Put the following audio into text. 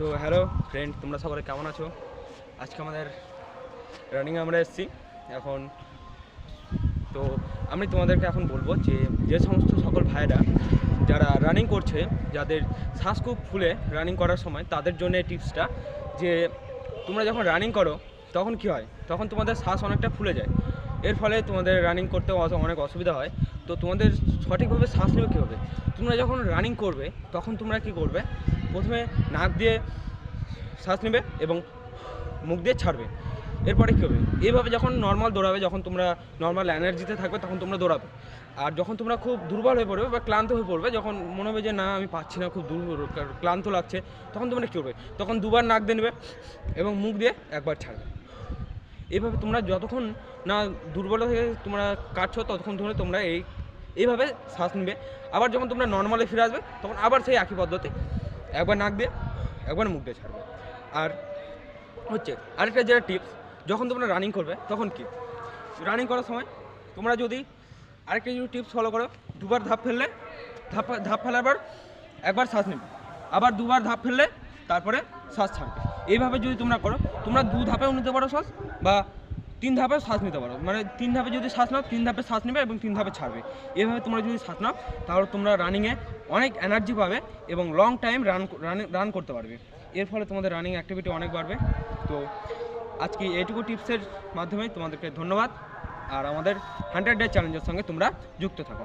তো hello friend, তোমরা সকলে কেমন আছো? আজকে আমাদের রানিংয়ে আমরা এসেছি এখন। তো আমি তোমাদেরকে এখন বলবো যে সমস্ত সকল ভাইয়েরা যারা রানিং করছে, যাদের শ্বাস খুব ফুলে রানিং করার সময়, তাদের জন্য এই টিপসটা যে তোমরা যখন রানিং করো তখন কি হয়, তখন তোমাদের শ্বাস অনেকটা ফুলে যায়। এর ফলে তোমাদের রানিং করতেও অনেক অসুবিধা হয়। তো তোমাদের সঠিকভাবে শ্বাস নেবে কীভাবে? তোমরা যখন রানিং করবে তখন তোমরা কি করবে, প্রথমে নাক দিয়ে শ্বাস নেবে এবং মুখ দিয়ে ছাড়বে। এরপরে কী হবে, এইভাবে যখন নর্মাল দৌড়াবে, যখন তোমরা নর্মাল এনার্জিতে থাকবে তখন তোমরা দৌড়াবে। আর যখন তোমরা খুব দুর্বল হয়ে পড়বে বা ক্লান্ত হয়ে পড়বে, যখন মনে হবে যে না আমি পাচ্ছি না, খুব ক্লান্ত লাগছে, তখন তোমরা কী করবে, তখন দুবার নাক দিয়ে নেবে এবং মুখ দিয়ে একবার ছাড়বে। এইভাবে তোমরা যতক্ষণ না দুর্বল হয়ে তোমরা কাটছো ততক্ষণ ধরে তোমরা এইভাবে শ্বাস নেবে। আবার যখন তোমরা নর্মালে ফিরে আসবে তখন আবার সেই একই পদ্ধতি, একবার নাক দিয়ে একবার মুখ দিয়ে ছাড়বে। আর হচ্ছে আরেকটা যেটা টিপস, যখন তোমরা রানিং করবে তখন কি, রানিং করার সময় তোমরা যদি আরেকটা যদি টিপস ফলো করো, দুবার ধাপ ফেললে ধাপ ফেলার পর একবার শ্বাস নেবে, আবার দুবার ধাপ ফেললে তারপরে শ্বাস ছাড়বে। এইভাবে যদি তোমরা করো, তোমরা দু ধাপেও নিতে পারো শ্বাস, বা 3 ধাপে শ্বাস নিতে পারো। মানে 3 ধাপে যদি শ্বাস নাও, 3 ধাপে শ্বাস নেবে এবং 3 ধাপে ছাড়বে। এইভাবে তোমরা যদি শ্বাস নাও তাহলে তোমরা রানিংয়ে অনেক এনার্জি পাবে এবং লং টাইম রান করতে পারবে। এর ফলে তোমাদের রানিং অ্যাক্টিভিটি অনেক বাড়বে। তো আজকে এইটুকু টিপসের মাধ্যমে তোমাদেরকে ধন্যবাদ। আর আমাদের 100 ডে চ্যালেঞ্জের সঙ্গে তোমরা যুক্ত থাকো।